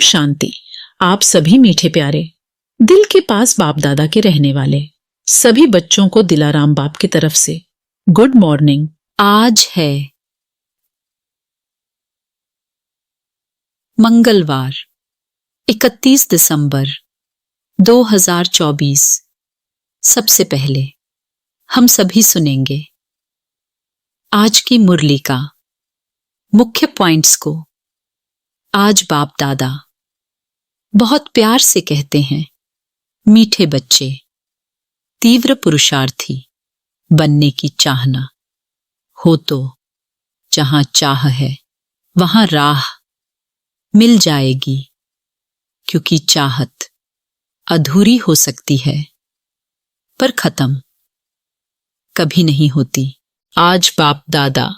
शांति। आप सभी मीठे प्यारे दिल के पास बाप दादा के रहने वाले सभी बच्चों को दिलाराम बाप की तरफ से गुड मॉर्निंग। आज है मंगलवार 31 दिसंबर 2024। सबसे पहले हम सभी सुनेंगे आज की मुरली का मुख्य पॉइंट्स को। आज बाप दादा बहुत प्यार से कहते हैं, मीठे बच्चे, तीव्र पुरुषार्थी बनने की चाहना हो तो जहां चाह है वहां राह मिल जाएगी, क्योंकि चाहत अधूरी हो सकती है पर खत्म कभी नहीं होती। आज बाप दादा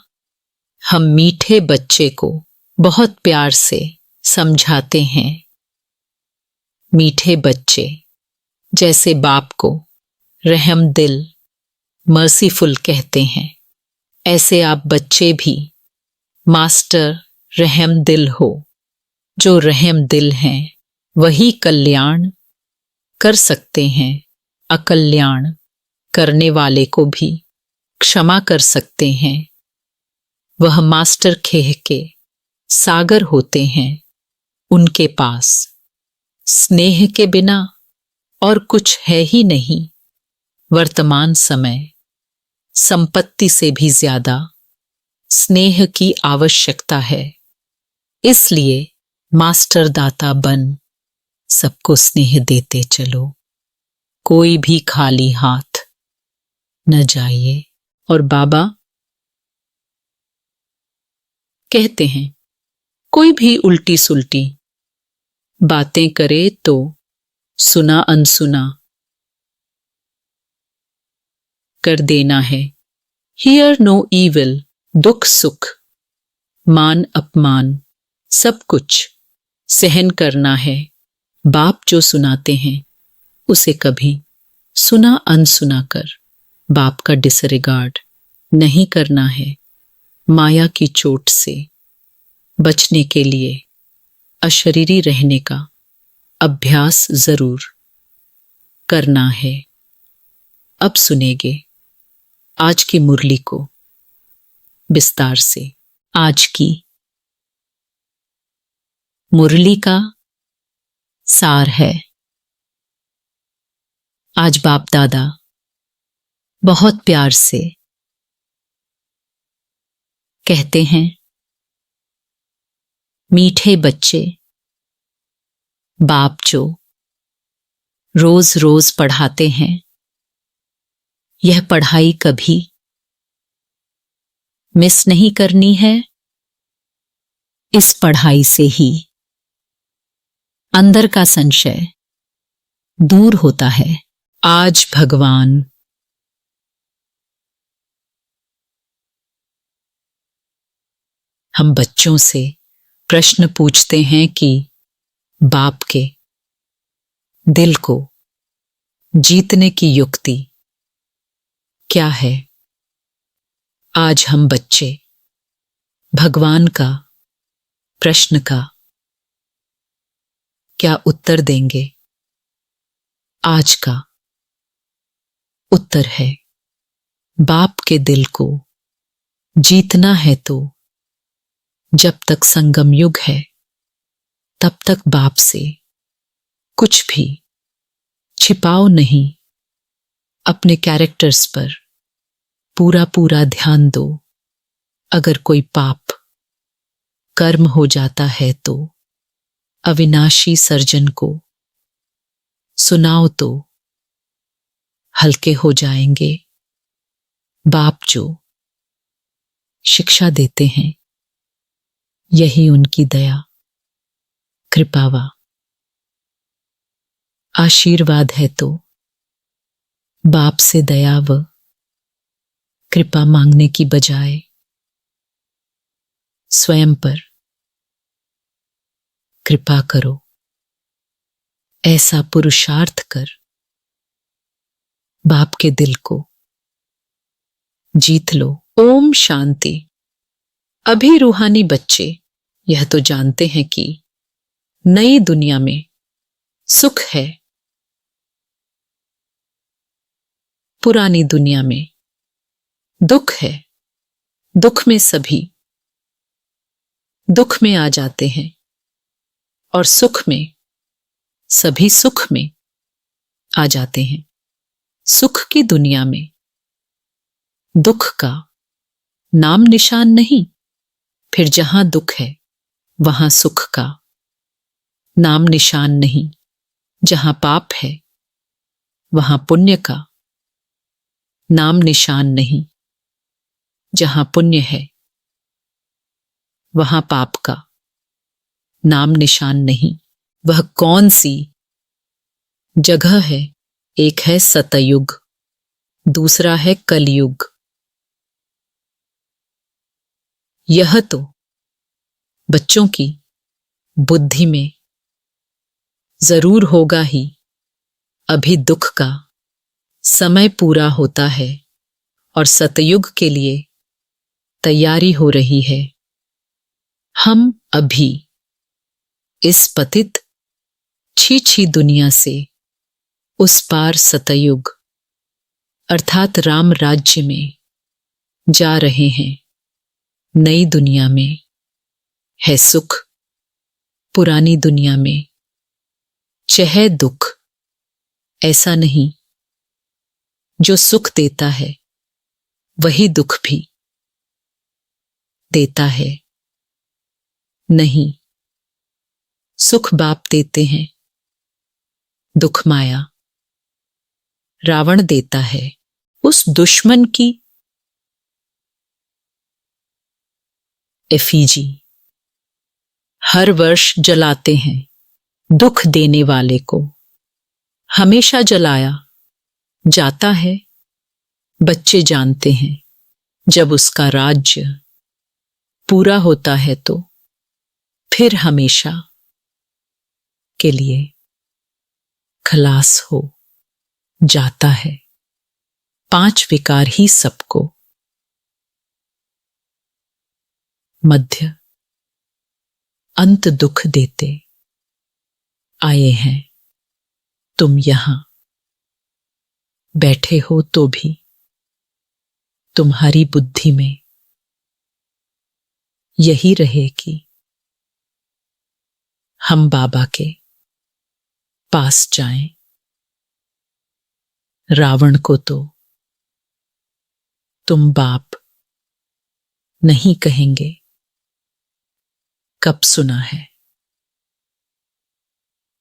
हम मीठे बच्चे को बहुत प्यार से समझाते हैं। मीठे बच्चे जैसे बाप को रहम दिल, मर्सीफुल कहते हैं, ऐसे आप बच्चे भी मास्टर रहम दिल हो। जो रहम दिल हैं वही कल्याण कर सकते हैं। अकल्याण करने वाले को भी क्षमा कर सकते हैं। वह मास्टर खेह के सागर होते हैं। उनके पास स्नेह के बिना और कुछ है ही नहीं। वर्तमान समय संपत्ति से भी ज्यादा स्नेह की आवश्यकता है। इसलिए मास्टर दाता बन सबको स्नेह देते चलो। कोई भी खाली हाथ न जाइए। और बाबा कहते हैं, कोई भी उल्टी सुल्टी बातें करे तो सुना अनसुना कर देना है। हियर नो ईविल, दुख सुख मान अपमान सब कुछ सहन करना है। बाप जो सुनाते हैं उसे कभी सुना अनसुना कर बाप का डिसरिगार्ड नहीं करना है। माया की चोट से बचने के लिए अशरीरी रहने का अभ्यास जरूर करना है। अब सुनेंगे आज की मुरली को विस्तार से। आज की मुरली का सार है। आज बाप दादा बहुत प्यार से कहते हैं, मीठे बच्चे, बाप जो रोज रोज पढ़ाते हैं, यह पढ़ाई कभी मिस नहीं करनी है। इस पढ़ाई से ही अंदर का संशय दूर होता है। आज भगवान हम बच्चों से प्रश्न पूछते हैं कि बाप के दिल को जीतने की युक्ति क्या है। आज हम बच्चे भगवान का प्रश्न का क्या उत्तर देंगे। आज का उत्तर है, बाप के दिल को जीतना है तो जब तक संगम युग है तब तक बाप से कुछ भी छिपाओ नहीं। अपने कैरेक्टर्स पर पूरा पूरा ध्यान दो। अगर कोई पाप कर्म हो जाता है तो अविनाशी सर्जन को सुनाओ तो हल्के हो जाएंगे। बाप जो शिक्षा देते हैं यही उनकी दया कृपावा आशीर्वाद है। तो बाप से दया व कृपा मांगने की बजाय स्वयं पर कृपा करो। ऐसा पुरुषार्थ कर बाप के दिल को जीत लो। ओम शांति। अभी रूहानी बच्चे यह तो जानते हैं कि नई दुनिया में सुख है, पुरानी दुनिया में दुख है। दुख में सभी दुख में आ जाते हैं और सुख में सभी सुख में आ जाते हैं। सुख की दुनिया में दुख का नाम निशान नहीं, फिर जहां दुख है वहां सुख का नाम निशान नहीं। जहां पाप है वहां पुण्य का नाम निशान नहीं। जहां पुण्य है वहां पाप का नाम निशान नहीं। वह कौन सी जगह है? एक है सतयुग, दूसरा है कलयुग। यह तो बच्चों की बुद्धि में जरूर होगा ही। अभी दुख का समय पूरा होता है और सतयुग के लिए तैयारी हो रही है। हम अभी इस पतित छी दुनिया से उस पार सतयुग अर्थात राम राज्य में जा रहे हैं। नई दुनिया में है सुख, पुरानी दुनिया में चाहे दुख। ऐसा नहीं, जो सुख देता है वही दुख भी देता है। नहीं, सुख बाप देते हैं, दुख माया रावण देता है। उस दुश्मन की एफिजी हर वर्ष जलाते हैं, दुख देने वाले को हमेशा जलाया जाता है। बच्चे जानते हैं जब उसका राज्य पूरा होता है तो फिर हमेशा के लिए खलास हो जाता है। 5 विकार ही सबको मध्य अंत दुख देते आए हैं। तुम यहां बैठे हो तो भी तुम्हारी बुद्धि में यही रहे कि हम बाबा के पास जाएं। रावण को तो तुम बाप नहीं कहेंगे। कब सुना है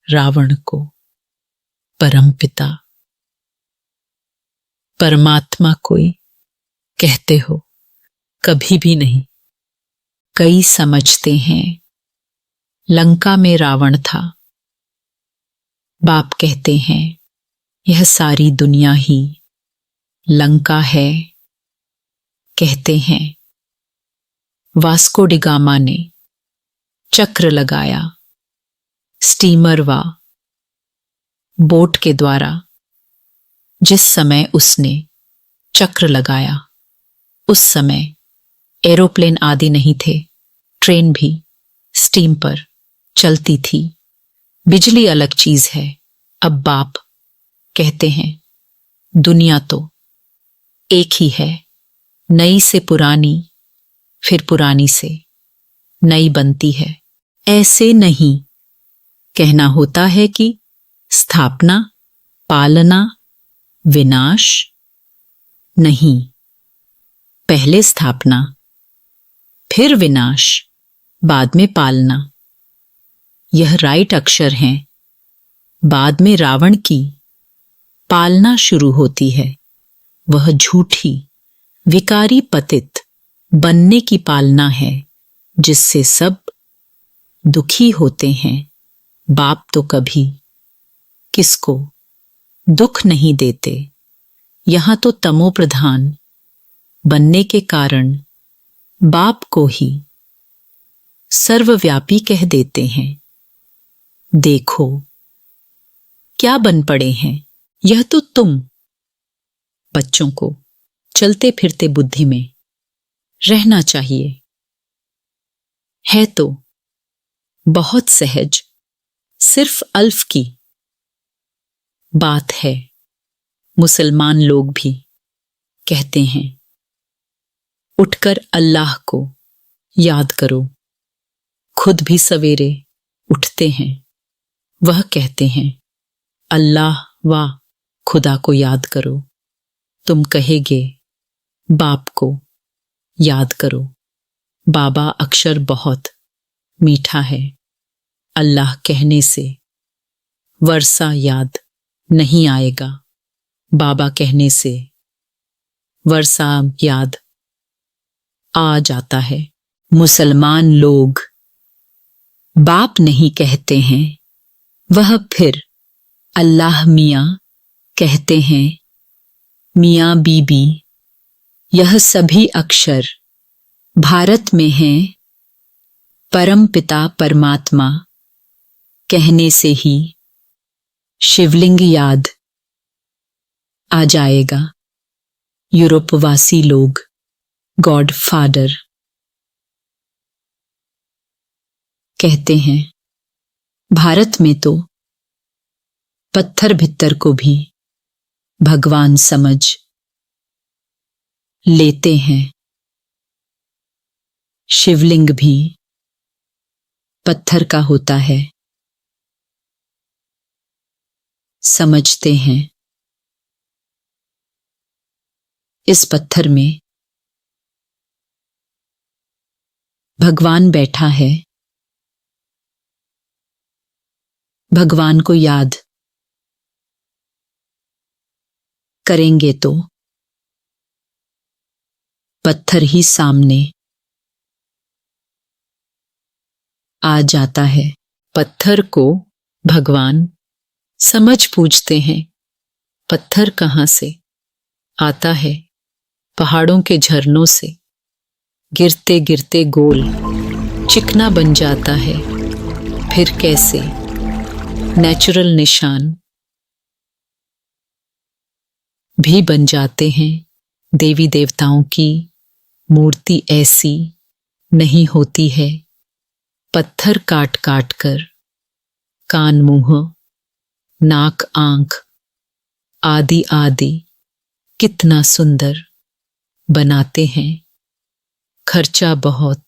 रावण को परमपिता परमात्मा कोई कहते हो? कभी भी नहीं। कई समझते हैं लंका में रावण था। बाप कहते हैं यह सारी दुनिया ही लंका है। कहते हैं वास्को डी गामा ने चक्र लगाया स्टीमर व बोट के द्वारा। जिस समय उसने चक्र लगाया उस समय एरोप्लेन आदि नहीं थे, ट्रेन भी स्टीम पर चलती थी। बिजली अलग चीज है। अब बाप कहते हैं दुनिया तो एक ही है, नई से पुरानी फिर पुरानी से नई बनती है। ऐसे नहीं कहना होता है कि स्थापना, पालना, विनाश। नहीं, पहले स्थापना, फिर विनाश, बाद में पालना। यह राइट अक्षर हैं। बाद में रावण की पालना शुरू होती है। वह झूठी विकारी पतित बनने की पालना है जिससे सब दुखी होते हैं। बाप तो कभी किसको दुख नहीं देते। यहां तो तमो प्रधान बनने के कारण बाप को ही सर्वव्यापी कह देते हैं। देखो क्या बन पड़े हैं। यह तो तुम बच्चों को चलते फिरते बुद्धि में रहना चाहिए। है तो बहुत सहज सिर्फ अल्फ की बात है। मुसलमान लोग भी कहते हैं, उठकर अल्लाह को याद करो। खुद भी सवेरे उठते हैं, वह कहते हैं, अल्लाह व खुदा को याद करो। तुम कहेगे, बाप को याद करो। बाबा अक्षर बहुत मीठा है। अल्लाह कहने से वर्षा याद नहीं आएगा। बाबा कहने से वर्षा याद आ जाता है। मुसलमान लोग बाप नहीं कहते हैं, वह फिर अल्लाह मियाँ कहते हैं। मियाँ बीबी यह सभी अक्षर भारत में हैं। परम पिता परमात्मा कहने से ही शिवलिंग याद आ जाएगा। यूरोपवासी लोग गॉड फादर कहते हैं। भारत में तो पत्थर भित्तर को भी भगवान समझ लेते हैं। शिवलिंग भी पत्थर का होता है, समझते हैं। इस पत्थर में भगवान बैठा है। भगवान को याद करेंगे तो पत्थर ही सामने आ जाता है। पत्थर को भगवान समझ पूछते हैं। पत्थर कहाँ से आता है? पहाड़ों के झरनों से। गिरते गिरते गोल चिकना बन जाता है। फिर कैसे नेचुरल निशान भी बन जाते हैं। देवी देवताओं की मूर्ति ऐसी नहीं होती है। पत्थर काट काट कर कान मुंह नाक आंख आदि आदि कितना सुंदर बनाते हैं। खर्चा बहुत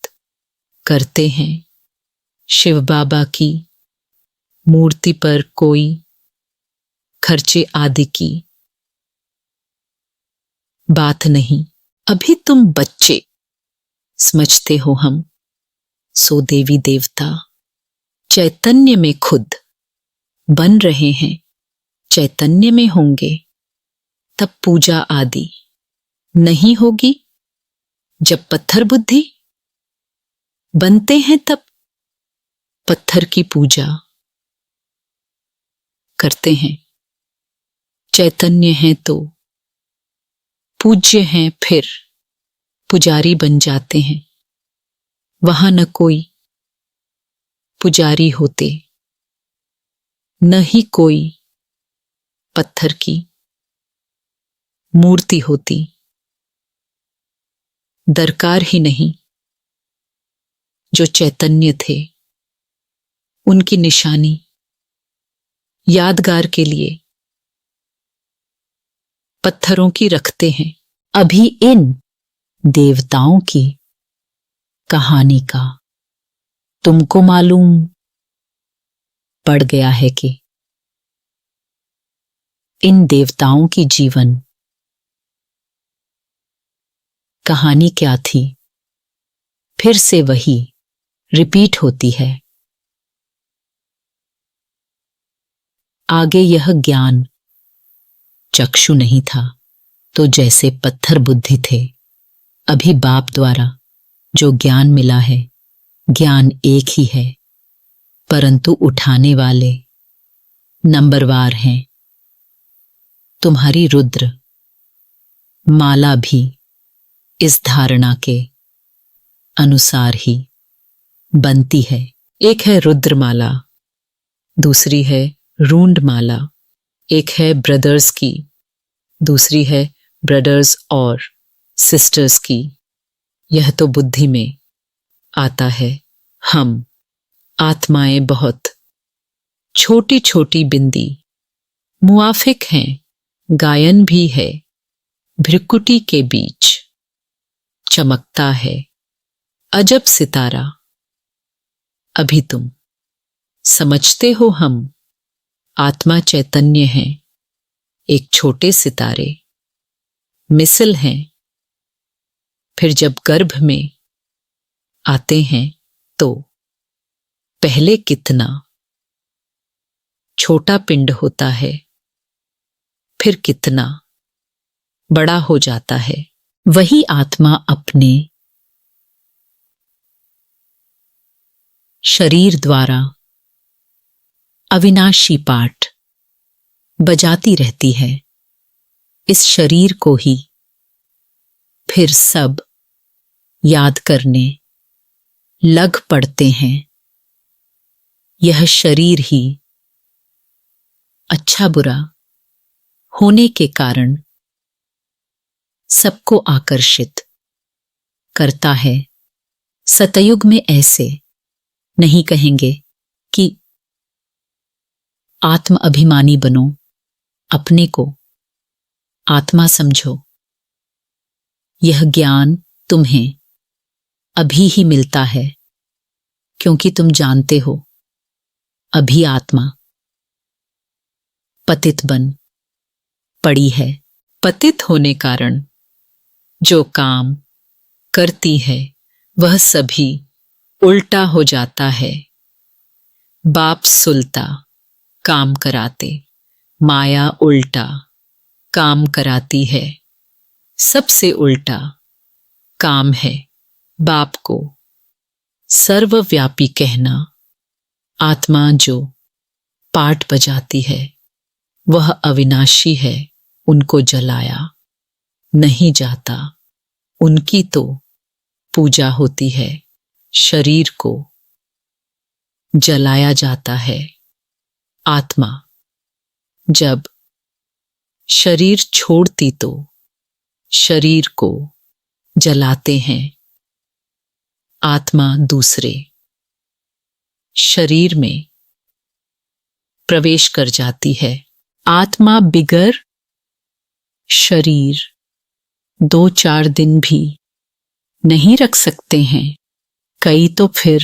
करते हैं। शिव बाबा की मूर्ति पर कोई खर्चे आदि की बात नहीं। अभी तुम बच्चे समझते हो हम, सो देवी देवता चैतन्य में खुद बन रहे हैं। चैतन्य में होंगे तब पूजा आदि नहीं होगी। जब पत्थर बुद्धि बनते हैं तब पत्थर की पूजा करते हैं। चैतन्य हैं तो पूज्य हैं, फिर पुजारी बन जाते हैं। वहां न कोई पुजारी होते, न ही कोई पत्थर की मूर्ति होती। दरकार ही नहीं। जो चैतन्य थे उनकी निशानी यादगार के लिए पत्थरों की रखते हैं। अभी इन देवताओं की कहानी का तुमको मालूम पड़ गया है कि इन देवताओं की जीवन कहानी क्या थी? फिर से वही रिपीट होती है। आगे यह ज्ञान चक्षु नहीं था तो जैसे पत्थर बुद्धि थे। अभी बाप द्वारा जो ज्ञान मिला है, ज्ञान एक ही है, परंतु उठाने वाले नंबरवार हैं। तुम्हारी रुद्र माला भी इस धारणा के अनुसार ही बनती है। एक है रुद्रमाला, दूसरी है रूंड माला। एक है ब्रदर्स की, दूसरी है ब्रदर्स और सिस्टर्स की। यह तो बुद्धि में आता है। हम आत्माएं बहुत छोटी छोटी बिंदी मुआफिक हैं, गायन भी है भ्रिकुटी के बीच। चमकता है अजब सितारा, अभी तुम समझते हो हम आत्मा चैतन्य हैं, एक छोटे सितारे मिसल हैं। फिर जब गर्भ में आते हैं तो पहले कितना छोटा पिंड होता है, फिर कितना बड़ा हो जाता है। वही आत्मा अपने शरीर द्वारा अविनाशी पाठ बजाती रहती है। इस शरीर को ही फिर सब याद करने लग पड़ते हैं। यह शरीर ही अच्छा बुरा होने के कारण सबको आकर्षित करता है। सतयुग में ऐसे नहीं कहेंगे कि आत्म अभिमानी बनो, अपने को आत्मा समझो। यह ज्ञान तुम्हें अभी ही मिलता है, क्योंकि तुम जानते हो अभी आत्मा पतित बन पड़ी है। पतित होने कारण जो काम करती है वह सभी उल्टा हो जाता है। बाप सुलता काम कराते, माया उल्टा काम कराती है। सबसे उल्टा काम है बाप को सर्वव्यापी कहना। आत्मा जो पाठ बजाती है वह अविनाशी है, उनको जलाया नहीं जाता। उनकी तो पूजा होती है, शरीर को जलाया जाता है। आत्मा जब शरीर छोड़ती तो शरीर को जलाते हैं। आत्मा दूसरे शरीर में प्रवेश कर जाती है। आत्मा बिगर शरीर 2-4 दिन भी नहीं रख सकते हैं। कई तो फिर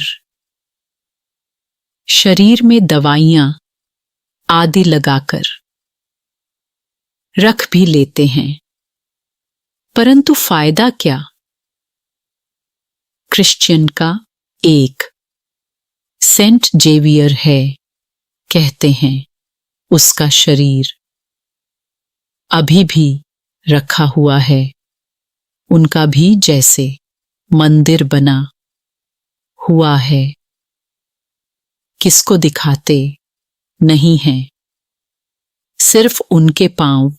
शरीर में दवाइयां आदि लगाकर रख भी लेते हैं, परंतु फायदा क्या? क्रिश्चियन का एक सेंट जेवियर है, कहते हैं उसका शरीर अभी भी रखा हुआ है। उनका भी जैसे मंदिर बना हुआ है, किसको दिखाते नहीं हैं, सिर्फ उनके पांव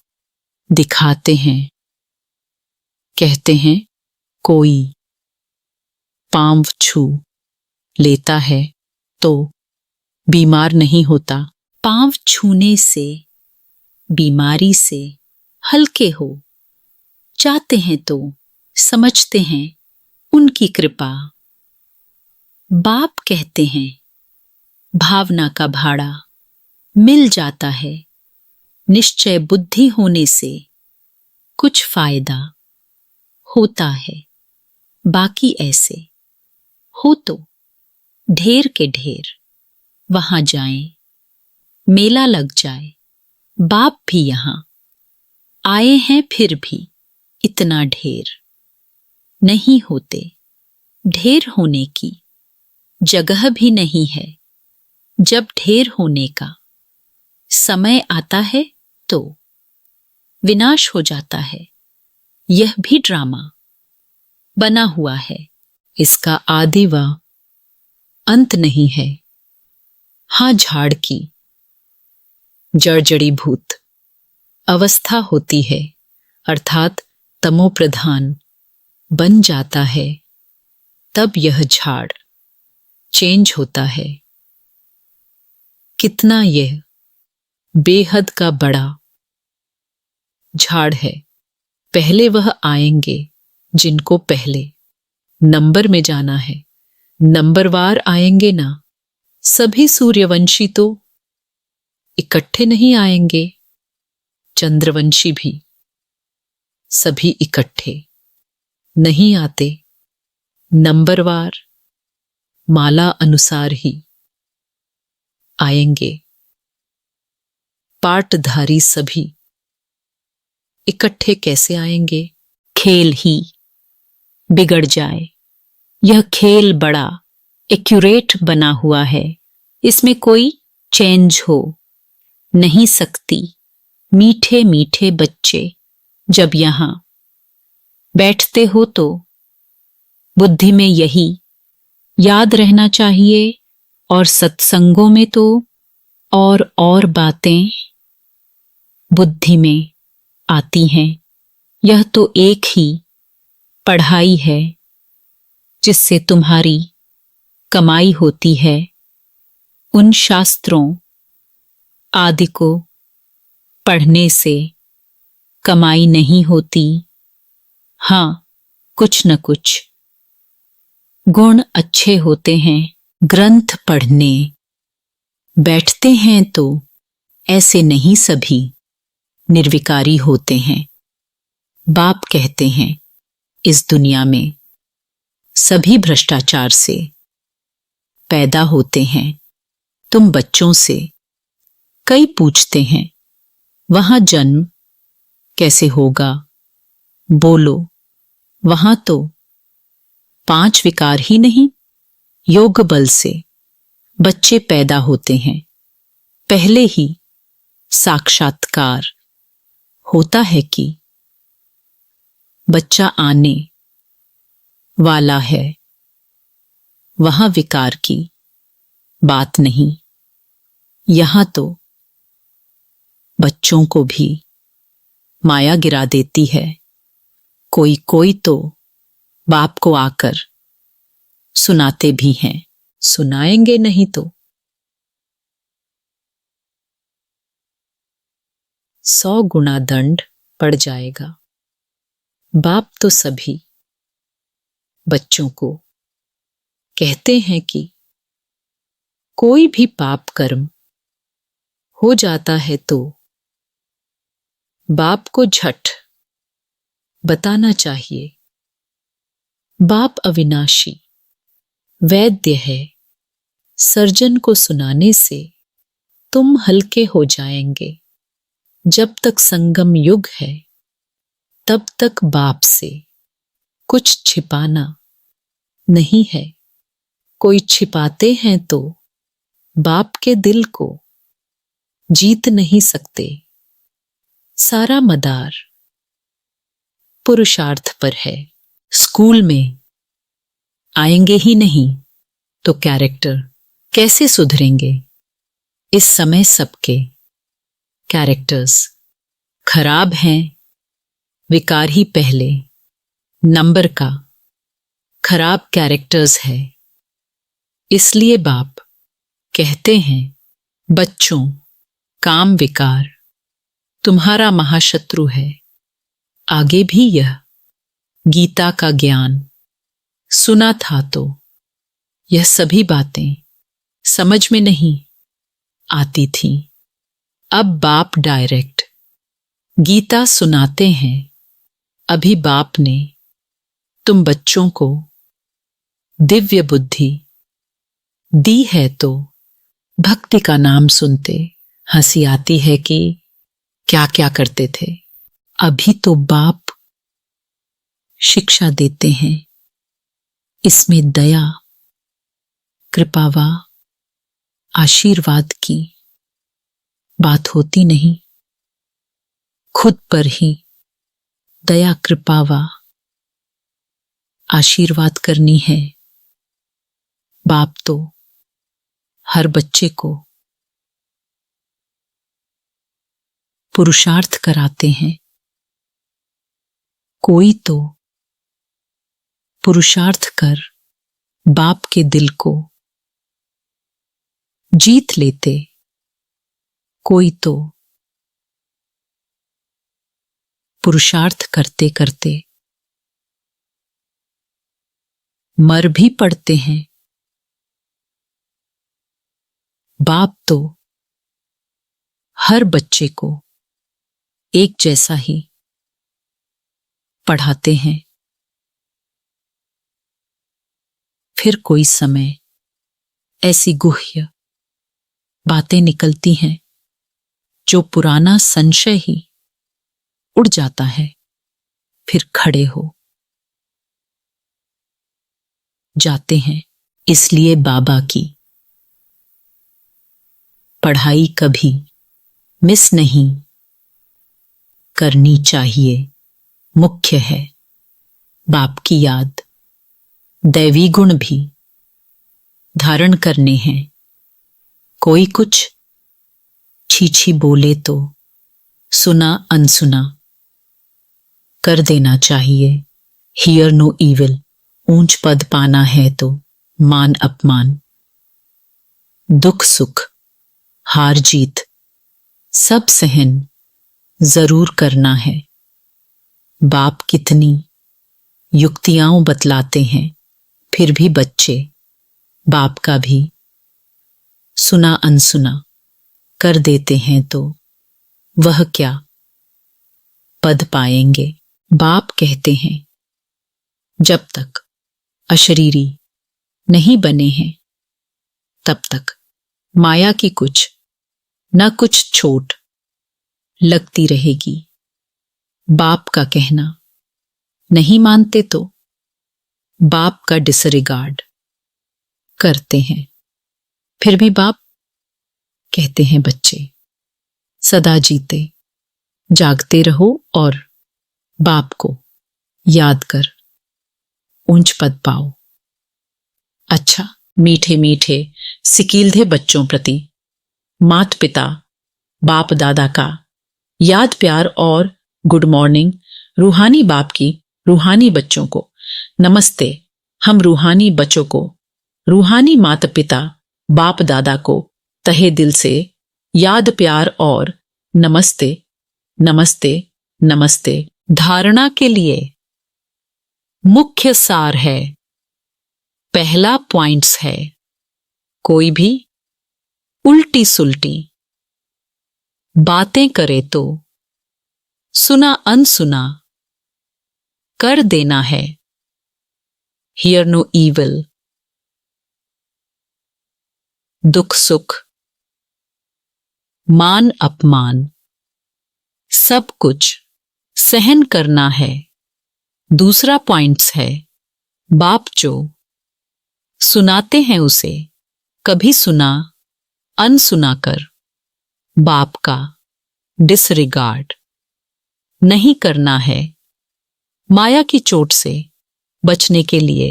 दिखाते हैं। कहते हैं कोई पांव छू लेता है तो बीमार नहीं होता। पांव छूने से बीमारी से हल्के हो जाते हैं तो समझते हैं उनकी कृपा। बाप कहते हैं भावना का भाड़ा मिल जाता है। निश्चय बुद्धि होने से कुछ फायदा होता है, बाकी ऐसे हो तो ढेर के ढेर वहां जाएं, मेला लग जाए। बाप भी यहां आए हैं, फिर भी इतना ढेर नहीं होते। ढेर होने की जगह भी नहीं है। जब ढेर होने का समय आता है तो विनाश हो जाता है। यह भी ड्रामा बना हुआ है, इसका आदि व अंत नहीं है। हाँ, झाड़ की जड़ी भूत अवस्था होती है, अर्थात तमो प्रधान बन जाता है, तब यह झाड़ चेंज होता है। कितना यह बेहद का बड़ा झाड़ है। पहले वह आएंगे जिनको पहले नंबर में जाना है, नंबरवार आएंगे ना। सभी सूर्यवंशी तो इकट्ठे नहीं आएंगे, चंद्रवंशी भी। सभी इकट्ठे नहीं आते, नंबरवार माला अनुसार ही आएंगे। पाटधारी सभी इकट्ठे कैसे आएंगे? खेल ही बिगड़ जाए। यह खेल बड़ा एक्यूरेट बना हुआ है, इसमें कोई चेंज हो नहीं सकती। मीठे मीठे बच्चे जब यहां बैठते हो तो बुद्धि में यही याद रहना चाहिए, और सत्संगों में तो और बातें बुद्धि में आती हैं। यह तो एक ही पढ़ाई है जिससे तुम्हारी कमाई होती है। उन शास्त्रों आदि को पढ़ने से कमाई नहीं होती। हाँ, कुछ न कुछ गुण अच्छे होते हैं। ग्रंथ पढ़ने बैठते हैं तो ऐसे नहीं सभी निर्विकारी होते हैं। बाप कहते हैं इस दुनिया में सभी भ्रष्टाचार से पैदा होते हैं। तुम बच्चों से कई पूछते हैं वहां जन्म कैसे होगा? बोलो, वहां तो 5 विकार ही नहीं, योग बल से बच्चे पैदा होते हैं। पहले ही साक्षात्कार होता है कि बच्चा आने वाला है। वहां विकार की बात नहीं। यहां तो बच्चों को भी माया गिरा देती है। कोई कोई तो बाप को आकर सुनाते भी हैं। सुनाएंगे नहीं तो 100 गुना दंड पड़ जाएगा। बाप तो सभी बच्चों को कहते हैं कि कोई भी पाप कर्म हो जाता है तो बाप को झट बताना चाहिए। बाप अविनाशी वैद्य है। सर्जन को सुनाने से तुम हल्के हो जाएंगे। जब तक संगम युग है तब तक बाप से कुछ छिपाना नहीं है। कोई छिपाते हैं तो बाप के दिल को जीत नहीं सकते। सारा मदार पुरुषार्थ पर है। स्कूल में आएंगे ही नहीं तो कैरेक्टर कैसे सुधरेंगे? इस समय सबके कैरेक्टर्स खराब हैं। विकार ही पहले नंबर का खराब कैरेक्टर्स है। इसलिए बाप कहते हैं बच्चों, काम विकार तुम्हारा महाशत्रु है। आगे भी यह गीता का ज्ञान सुना था तो यह सभी बातें समझ में नहीं आती थी। अब बाप डायरेक्ट गीता सुनाते हैं। अभी बाप ने तुम बच्चों को दिव्य बुद्धि दी है तो भक्ति का नाम सुनते हंसी आती है कि क्या क्या करते थे। अभी तो बाप शिक्षा देते हैं। इसमें दया, कृपावा, आशीर्वाद की बात होती नहीं। खुद पर ही दया, कृपावा, आशीर्वाद करनी है। बाप तो हर बच्चे को पुरुषार्थ कराते हैं। कोई तो पुरुषार्थ कर बाप के दिल को जीत लेते। कोई तो पुरुषार्थ करते करते मर भी पड़ते हैं। बाप तो हर बच्चे को एक जैसा ही पढ़ाते हैं। फिर कोई समय ऐसी गुह्य बातें निकलती हैं जो पुराना संशय ही उड़ जाता है। फिर खड़े हो जाते हैं। इसलिए बाबा की पढ़ाई कभी मिस नहीं करनी चाहिए। मुख्य है बाप की याद। दैवी गुण भी धारण करने हैं। कोई कुछ छीछी बोले तो सुना अनसुना कर देना चाहिए। Hear no evil. ऊंच पद पाना है तो मान अपमान, दुख सुख, हार जीत सब सहन जरूर करना है। बाप कितनी युक्तियां बतलाते हैं, फिर भी बच्चे बाप का भी सुना अनसुना कर देते हैं तो वह क्या पद पाएंगे। बाप कहते हैं जब तक अशरीरी नहीं बने हैं तब तक माया की कुछ न कुछ चोट लगती रहेगी। बाप का कहना नहीं मानते तो बाप का डिसरिगार्ड करते हैं। फिर भी बाप कहते हैं बच्चे सदा जीते जागते रहो और बाप को याद कर ऊंच पद पाओ। अच्छा, मीठे मीठे सिकीलधे बच्चों प्रति मात पिता बाप दादा का याद प्यार और गुड मॉर्निंग। रूहानी बाप की रूहानी बच्चों को नमस्ते। हम रूहानी बच्चों को रूहानी माता पिता बाप दादा को तहे दिल से याद प्यार और नमस्ते नमस्ते नमस्ते। धारणा के लिए मुख्य सार है। पहला पॉइंट्स है कोई भी उल्टी सुल्टी बातें करे तो सुना अनसुना कर देना है। Hear no evil. दुख सुख मान अपमान सब कुछ सहन करना है। दूसरा पॉइंट्स है बाप जो सुनाते हैं उसे कभी सुना अनसुना कर बाप का डिसरिगार्ड नहीं करना है। माया की चोट से बचने के लिए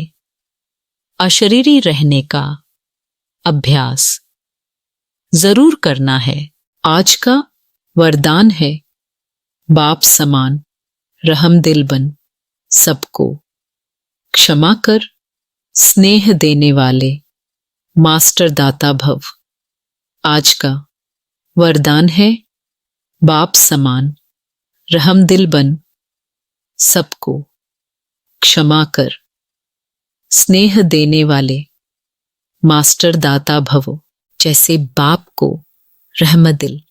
अशरीरी रहने का अभ्यास जरूर करना है। आज का वरदान है बाप समान रहमदिल बन सबको क्षमा कर स्नेह देने वाले मास्टर दाता भव। आज का वरदान है बाप समान रहमदिल बन सबको क्षमा कर स्नेह देने वाले मास्टर दाता भवो। जैसे बाप को रहमदिल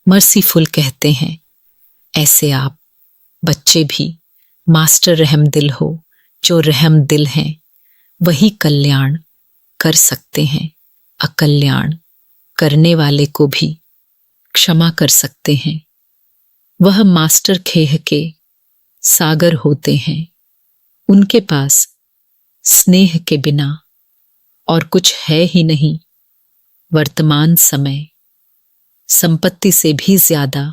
मर्सीफुल कहते हैं, ऐसे आप बच्चे भी मास्टर रहमदिल हो। जो रहमदिल हैं वही कल्याण कर सकते हैं। अकल्याण करने वाले को भी क्षमा कर सकते हैं। वह मास्टर खेह के सागर होते हैं। उनके पास स्नेह के बिना और कुछ है ही नहीं। वर्तमान समय संपत्ति से भी ज्यादा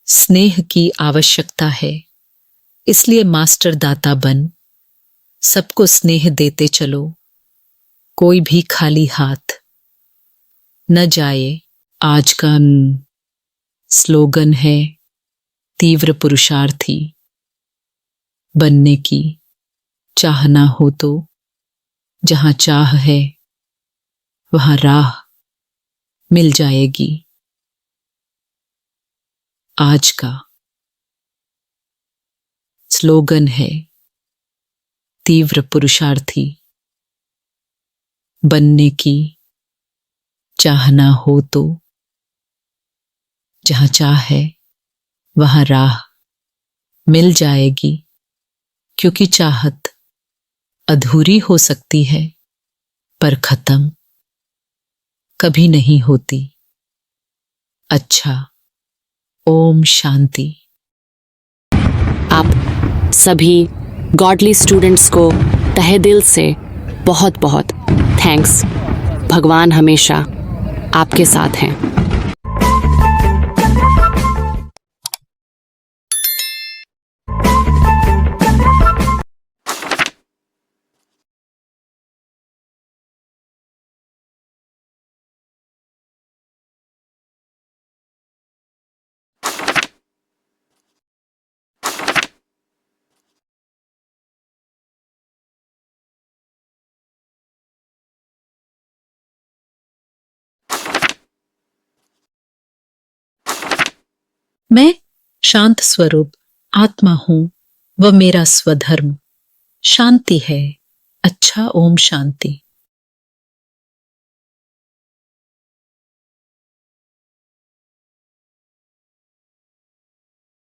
स्नेह की आवश्यकता है। इसलिए मास्टर दाता बन सबको स्नेह देते चलो। कोई भी खाली हाथ न जाए। आज का स्लोगन है तीव्र पुरुषार्थी बनने की चाहना हो तो जहां चाह है वहां राह मिल जाएगी। आज का स्लोगन है तीव्र पुरुषार्थी बनने की चाहना हो तो जहां चाह है वहां राह मिल जाएगी, क्योंकि चाहत अधूरी हो सकती है पर खत्म कभी नहीं होती। अच्छा, ओम शांति। आप सभी गॉडली स्टूडेंट्स को तहे दिल से बहुत बहुत थैंक्स। भगवान हमेशा आपके साथ हैं। मैं शांत स्वरूप आत्मा हूं व मेरा स्वधर्म शांति है। अच्छा, ओम शांति।